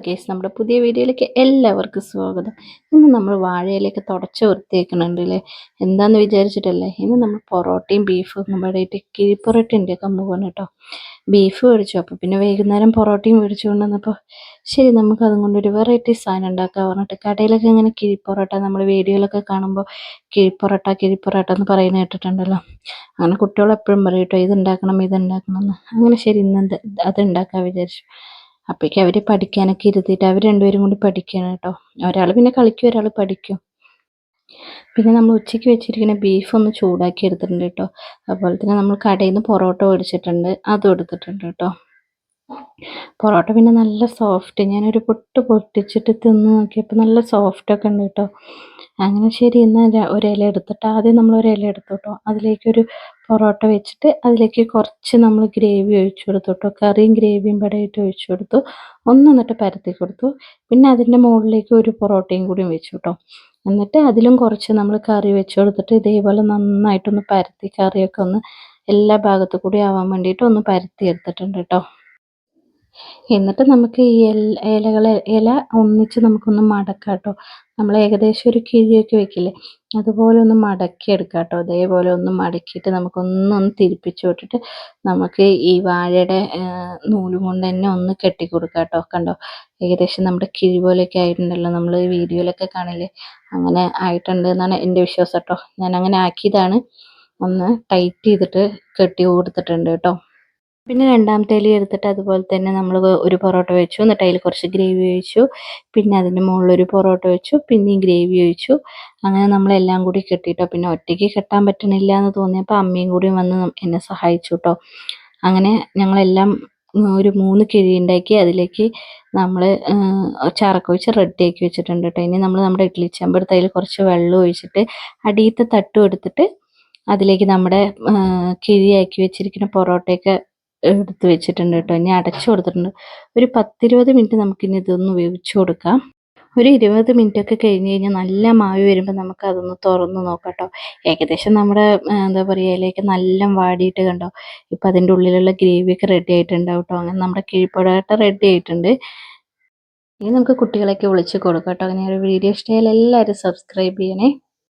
Guys, നമ്മുടെ പുതിയ വീഡിയോയിലേക്ക് എല്ലാവർക്കും സ്വാഗതം. ഇന്ന് നമ്മൾ വാഴയിലേക്ക് തുടച്ച് വൃത്തിയാക്കുന്നുണ്ട് അല്ലേ? എന്താണെന്ന് വിചാരിച്ചിട്ടല്ലേ. ഇന്ന് നമ്മൾ പൊറോട്ടയും ബീഫും നമ്മുടെ കിഴിപ്പൊറോട്ടൻ്റെ ഒക്കെ പോവാണ് കേട്ടോ. ബീഫ് മേടിച്ചു, അപ്പോൾ പിന്നെ വൈകുന്നേരം പൊറോട്ടയും മേടിച്ചു കൊണ്ടുവന്നപ്പോൾ ശരി നമുക്ക് അതും കൊണ്ടൊരു വെറൈറ്റി സാധനം ഉണ്ടാക്കാൻ പറഞ്ഞിട്ട് കടയിലൊക്കെ ഇങ്ങനെ കിഴിപ്പൊറോട്ട നമ്മൾ വീഡിയോയിലൊക്കെ കാണുമ്പോൾ കിഴിപ്പൊറോട്ട എന്ന് പറയുന്നത് കേട്ടിട്ടുണ്ടല്ലോ. അങ്ങനെ കുട്ടികൾ എപ്പോഴും പറയും കേട്ടോ, ഇതുണ്ടാക്കണം എന്ന്. അങ്ങനെ ശരി ഇന്ന് അത് ഉണ്ടാക്കാൻ വിചാരിച്ചു. അപ്പോഴേക്കും അവർ പഠിക്കാനൊക്കെ ഇരുത്തിയിട്ട് അവർ രണ്ടുപേരും കൂടി പഠിക്കുകയാണ് കേട്ടോ. ഒരാൾ പിന്നെ കളിക്കും, ഒരാൾ പഠിക്കും. പിന്നെ നമ്മൾ ഉച്ചയ്ക്ക് വെച്ചിരിക്കുന്ന ബീഫ് ഒന്ന് ചൂടാക്കി എടുത്തിട്ടുണ്ട് കേട്ടോ. അതുപോലെ തന്നെ നമ്മൾ കടയിൽ നിന്ന് പൊറോട്ട മേടിച്ചിട്ടുണ്ട്, അതും എടുത്തിട്ടുണ്ട് കേട്ടോ. പൊറോട്ട പിന്നെ നല്ല സോഫ്റ്റ്, ഞാനൊരു പൊട്ടിച്ചിട്ട് തിന്ന് നോക്കിയപ്പോൾ നല്ല സോഫ്റ്റൊക്കെ ഉണ്ട് കേട്ടോ. അങ്ങനെ ശരി എന്നാൽ ഒരു ഇല എടുത്തിട്ട് ആദ്യം നമ്മൾ ഒരു ഇല എടുത്തു കേട്ടോ. അതിലേക്കൊരു പൊറോട്ട വെച്ചിട്ട് അതിലേക്ക് കുറച്ച് നമ്മൾ ഗ്രേവി ഒഴിച്ചു കൊടുത്തു കേട്ടോ. കറിയും ഗ്രേവിയും പടയിട്ട് ഒഴിച്ചു കൊടുത്തു, എന്നിട്ട് പരത്തി കൊടുത്തു. പിന്നെ അതിൻ്റെ മുകളിലേക്ക് ഒരു പൊറോട്ടയും കൂടി വെച്ചു കേട്ടോ. എന്നിട്ട് അതിലും കുറച്ച് നമ്മൾ കറി വെച്ച് കൊടുത്തിട്ട് ഇതേപോലെ നന്നായിട്ടൊന്ന് പരത്തി, കറിയൊക്കെ ഒന്ന് എല്ലാ ഭാഗത്തു കൂടി ആവാൻ വേണ്ടിയിട്ട് ഒന്ന് പരത്തി എടുത്തിട്ടുണ്ട് കേട്ടോ. എന്നിട്ട് നമുക്ക് ഈ ഇല ഒന്നിച്ച് നമുക്കൊന്ന് മടക്കാം കേട്ടോ. നമ്മൾ ഏകദേശം ഒരു കിഴിയൊക്കെ വെക്കില്ലേ, അതുപോലെ ഒന്ന് മടക്കി എടുക്കാം കേട്ടോ. അതേപോലെ ഒന്ന് മടക്കിയിട്ട് നമുക്കൊന്നൊന്ന് തിരിപ്പിച്ച് വിട്ടിട്ട് നമുക്ക് ഈ വാഴയുടെ നൂല് കൊണ്ട് തന്നെ ഒന്ന് കെട്ടിക്കൊടുക്കാം കേട്ടോ. കണ്ടോ, ഏകദേശം നമ്മുടെ കിഴി പോലെയൊക്കെ ആയിട്ടുണ്ടല്ലോ. നമ്മൾ വീഡിയോയിലൊക്കെ കാണില്ലേ, അങ്ങനെ ആയിട്ടുണ്ട് എന്നാണ് എൻ്റെ വിശ്വാസം കേട്ടോ. ഞാൻ അങ്ങനെ ആക്കിയതാണ്. ഒന്ന് ടൈറ്റ് ചെയ്തിട്ട് കെട്ടി കൊടുത്തിട്ടുണ്ട് കേട്ടോ. പിന്നെ രണ്ടാമത്തെ ഇല എടുത്തിട്ട് അതുപോലെ തന്നെ നമ്മൾ ഒരു പൊറോട്ട വെച്ചു, എന്നിട്ട് അതിൽ കുറച്ച് ഗ്രേവി ഒഴിച്ചു. പിന്നെ അതിൻ്റെ മുകളിലൊരു പൊറോട്ട വെച്ചു, പിന്നെയും ഗ്രേവി ഒഴിച്ചു. അങ്ങനെ നമ്മളെല്ലാം കൂടി കെട്ടിയിട്ടോ. പിന്നെ ഒറ്റയ്ക്ക് കെട്ടാൻ പറ്റണില്ല എന്ന് തോന്നിയപ്പോൾ അമ്മയും കൂടി വന്ന് എന്നെ സഹായിച്ചു കേട്ടോ. അങ്ങനെ ഞങ്ങളെല്ലാം ഒരു 3 കിഴി ഉണ്ടാക്കി അതിലേക്ക് നമ്മൾ ചാറൊക്കെ ഒഴിച്ച് റെഡിയാക്കി വെച്ചിട്ടുണ്ട് കേട്ടോ. ഇനി നമ്മൾ നമ്മുടെ ഇഡ്ഡലി ചെമ്പെടുത്ത് അതിൽ കുറച്ച് വെള്ളം ഒഴിച്ചിട്ട് അടിയത്തെ തട്ടും എടുത്തിട്ട് അതിലേക്ക് നമ്മുടെ കിഴിയാക്കി വെച്ചിരിക്കുന്ന പൊറോട്ടയൊക്കെ എടുത്ത് വെച്ചിട്ടുണ്ട് കേട്ടോ. ഇനി അടച്ചു കൊടുത്തിട്ടുണ്ട്. ഒരു 10-20 മിനിറ്റ് നമുക്കിനി ഇതൊന്ന് വേവിച്ചു കൊടുക്കാം. ഒരു 20 മിനിറ്റ് ഒക്കെ കഴിഞ്ഞ് കഴിഞ്ഞാൽ നല്ല മാവ് വരുമ്പോൾ നമുക്ക് അതൊന്ന് തുറന്ന് നോക്കാം കേട്ടോ. ഏകദേശം നമ്മുടെ എന്താ പറയുക, ഇലയൊക്കെ നല്ല വാടിയിട്ട് കണ്ടോ. ഇപ്പം അതിൻ്റെ ഉള്ളിലുള്ള ഗ്രേവിയൊക്കെ റെഡി ആയിട്ടുണ്ടാവും കേട്ടോ. അങ്ങനെ നമ്മുടെ കിഴിപ്പൊറോട്ട റെഡി ആയിട്ടുണ്ട്. ഇനി നമുക്ക് കുട്ടികളെയൊക്കെ വിളിച്ച് കൊടുക്കാം കേട്ടോ. അങ്ങനെ ഒരു വീഡിയോ ഇഷ്ടമായാൽ എല്ലാവരും സബ്സ്ക്രൈബ് ചെയ്യണേ.